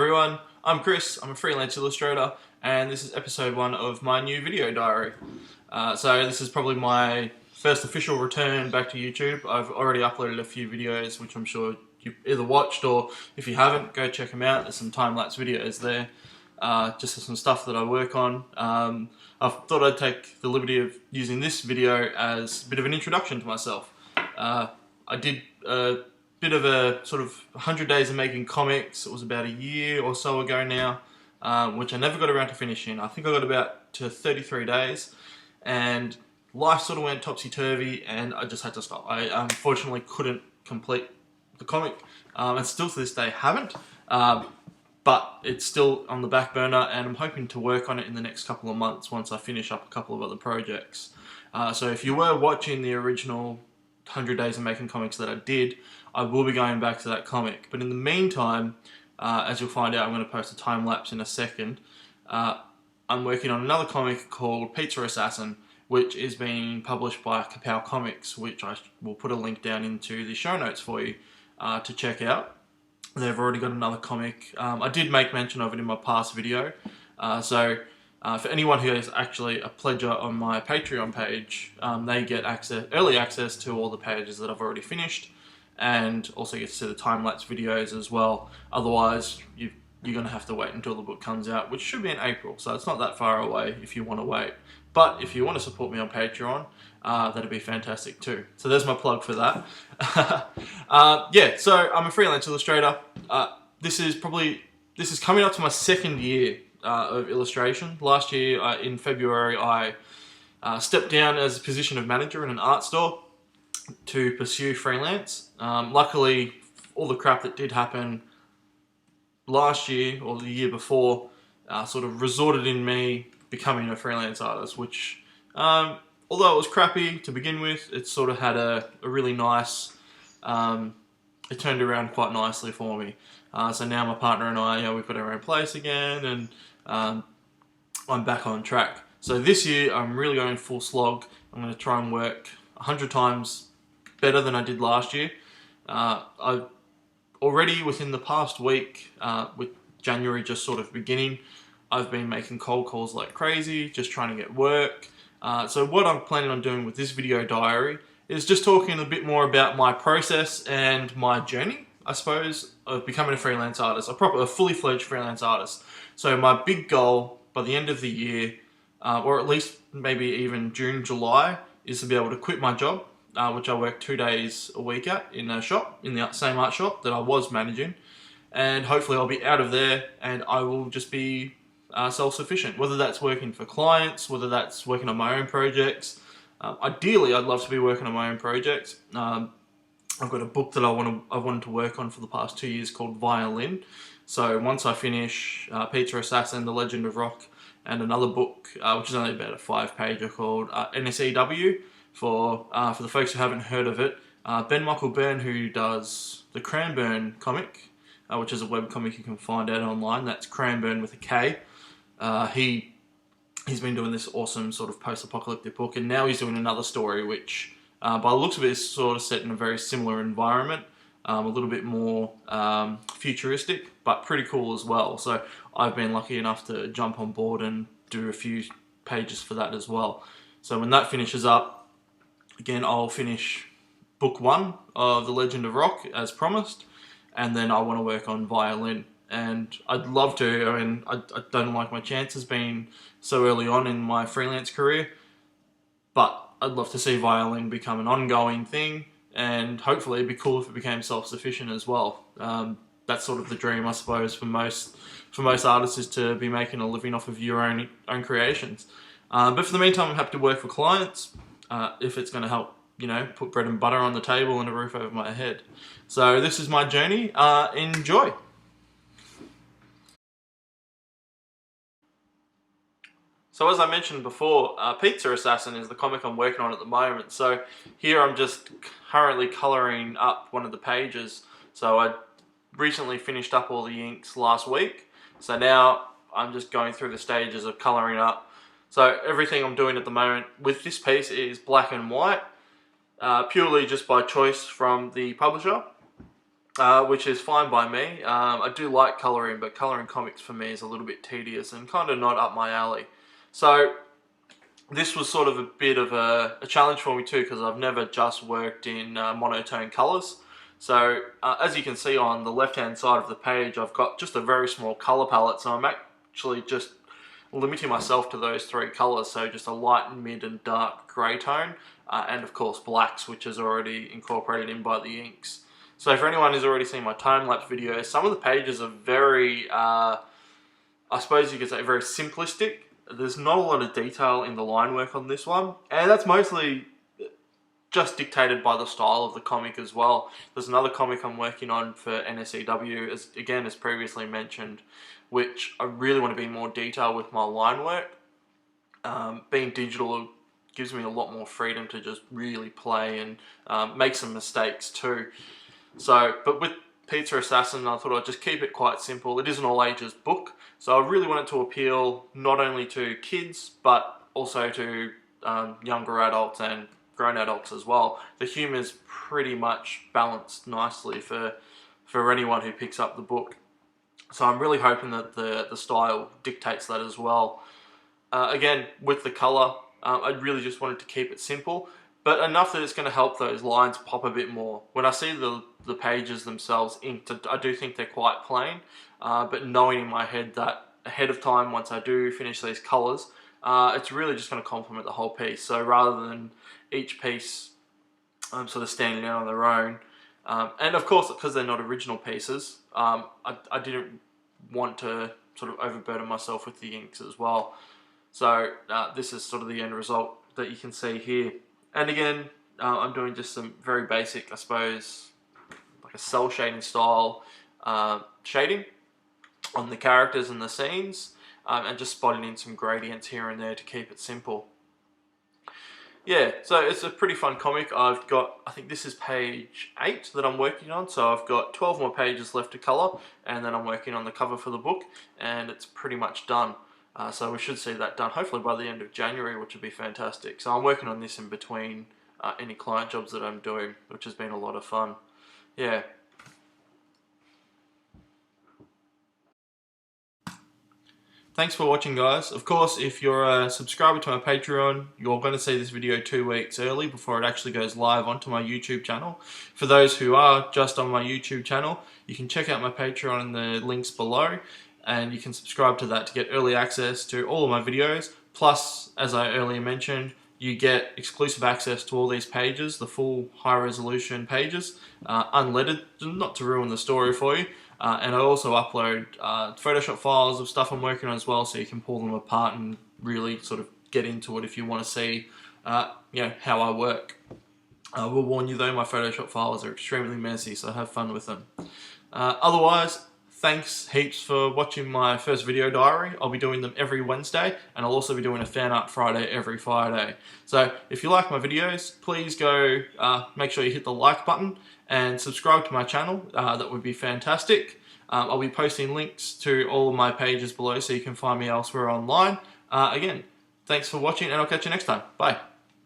everyone, I'm Chris, I'm a freelance illustrator, and this is episode 1 of my new video diary. So this is probably my first official return back to YouTube. I've already uploaded a few videos which I'm sure you've either watched, or if you haven't, go check them out. There's some time-lapse videos there, just some stuff that I work on. I thought I'd take the liberty of using this video as a bit of an introduction to myself. I did a bit of a sort of 100 days of making comics. It was about a year or so ago now, which I never got around to finishing. I think I got about to 33 days, and life sort of went topsy-turvy, and I just had to stop. I unfortunately couldn't complete the comic, and still to this day haven't, but it's still on the back burner, and I'm hoping to work on it in the next couple of months once I finish up a couple of other projects. So if you were watching the original 100 days of making comics that I did, I will be going back to that comic. But in the meantime, as you'll find out, I'm going to post a time lapse in a second. I'm working on another comic called Pizza Assassin, which is being published by Kapow Comics, which I will put a link down into the show notes for you to check out. They've already got another comic. I did make mention of it in my past video. For anyone who is actually a pledger on my Patreon page, they get early access to all the pages that I've already finished, and also get to see the time-lapse videos as well. Otherwise, you're going to have to wait until the book comes out, which should be in April, so it's not that far away if you want to wait. But if you want to support me on Patreon, that'd be fantastic too. So there's my plug for that. Yeah, so I'm a freelance illustrator. This is coming up to my second year of illustration. Last year, in February, I stepped down as a position of manager in an art store to pursue freelance. Luckily, all the crap that did happen last year or the year before sort of resorted in me becoming a freelance artist, which, although it was crappy to begin with, it sort of had a really nice, it turned around quite nicely for me. So now my partner and I, we've got our own place again, and I'm back on track. So this year I'm really going full slog. I'm going to try and work 100 times better than I did last year. I've already, within the past week, with January just sort of beginning, I've been making cold calls like crazy, just trying to get work. So what I'm planning on doing with this video diary is just talking a bit more about my process and my journey, I suppose, of becoming a freelance artist, a fully fledged freelance artist. So my big goal by the end of the year, or at least maybe even June, July, is to be able to quit my job, which I work 2 days a week at in a shop, in the same art shop that I was managing. And hopefully I'll be out of there and I will just be self-sufficient, whether that's working for clients, whether that's working on my own projects. Ideally, I'd love to be working on my own projects. I've got a book that I've wanted to work on for the past 2 years called Violin. So once I finish Pizza Assassin, The Legend of Rock, and another book, which is only about a 5-pager called NSEW, for the folks who haven't heard of it, Ben Michael Byrne, who does the Cranburn comic, which is a webcomic you can find out online. That's Cranburn with a K. He's been doing this awesome sort of post-apocalyptic book, and now he's doing another story which, by the looks of it, is sort of set in a very similar environment, a little bit more futuristic, but pretty cool as well. So I've been lucky enough to jump on board and do a few pages for that as well. So when that finishes up, again, I'll finish book 1 of The Legend of Rock as promised, and then I want to work on Violin. And I'd love to. I mean, I don't like my chances being so early on in my freelance career, but I'd love to see Violin become an ongoing thing, and hopefully it'd be cool if it became self-sufficient as well. That's sort of the dream, I suppose, for most artists, is to be making a living off of your own creations. But for the meantime, I'm happy to work for clients if it's going to help, put bread and butter on the table and a roof over my head. So this is my journey. Enjoy. So as I mentioned before, Pizza Assassin is the comic I'm working on at the moment. So here I'm just currently colouring up one of the pages. So I recently finished up all the inks last week. So now I'm just going through the stages of colouring up. So everything I'm doing at the moment with this piece is black and white, purely just by choice from the publisher. which is fine by me. I do like colouring, but colouring comics for me is a little bit tedious and kind of not up my alley. So this was sort of a bit of a challenge for me too, because I've never just worked in monotone colours. So as you can see on the left hand side of the page, I've got just a very small colour palette, so I'm actually just limiting myself to those three colours, so just a light, mid and dark grey tone, and of course blacks, which is already incorporated in by the inks. So for anyone who's already seen my time-lapse videos, some of the pages are very, I suppose you could say, very simplistic. There's not a lot of detail in the line work on this one, and that's mostly just dictated by the style of the comic as well. There's another comic I'm working on for NSEW, as previously mentioned, which I really want to be more detailed with my line work. Being digital gives me a lot more freedom to just really play and make some mistakes too. So, but with Pizza Assassin, I thought I'd just keep it quite simple. It is an all ages book, so I really want it to appeal not only to kids, but also to younger adults and grown adults as well. The humour is pretty much balanced nicely for anyone who picks up the book. So I'm really hoping that the style dictates that as well. Again, with the colour, I really just wanted to keep it simple, but enough that it's going to help those lines pop a bit more. When I see the pages themselves inked, I do think they're quite plain, but knowing in my head that ahead of time, once I do finish these colours, it's really just going to complement the whole piece. So rather than each piece sort of standing out on their own, and of course, because they're not original pieces, I didn't want to sort of overburden myself with the inks as well. So this is sort of the end result that you can see here. And again, I'm doing just some very basic, I suppose, like a cell shading style shading on the characters and the scenes, and just spotting in some gradients here and there to keep it simple. Yeah, so it's a pretty fun comic. I've got, I think this is page 8 that I'm working on, so I've got 12 more pages left to colour, and then I'm working on the cover for the book, and it's pretty much done. So we should see that done hopefully by the end of January, which would be fantastic. So I'm working on this in between any client jobs that I'm doing, which has been a lot of fun. Yeah. Thanks for watching, guys. Of course, if you're a subscriber to my Patreon, you're going to see this video 2 weeks early before it actually goes live onto my YouTube channel. For those who are just on my YouTube channel, you can check out my Patreon in the links below, and you can subscribe to that to get early access to all of my videos. Plus, as I earlier mentioned, you get exclusive access to all these pages, the full high-resolution pages, unleaded, not to ruin the story for you. And I also upload Photoshop files of stuff I'm working on as well, so you can pull them apart and really sort of get into it if you want to see you know, how I work. I will warn you though, my Photoshop files are extremely messy, so have fun with them. Otherwise, thanks heaps for watching my first video diary. I'll be doing them every Wednesday, and I'll also be doing a fan art Friday every Friday. So if you like my videos, please go make sure you hit the like button and subscribe to my channel. That would be fantastic. I'll be posting links to all of my pages below so you can find me elsewhere online. Again, thanks for watching, and I'll catch you next time. Bye.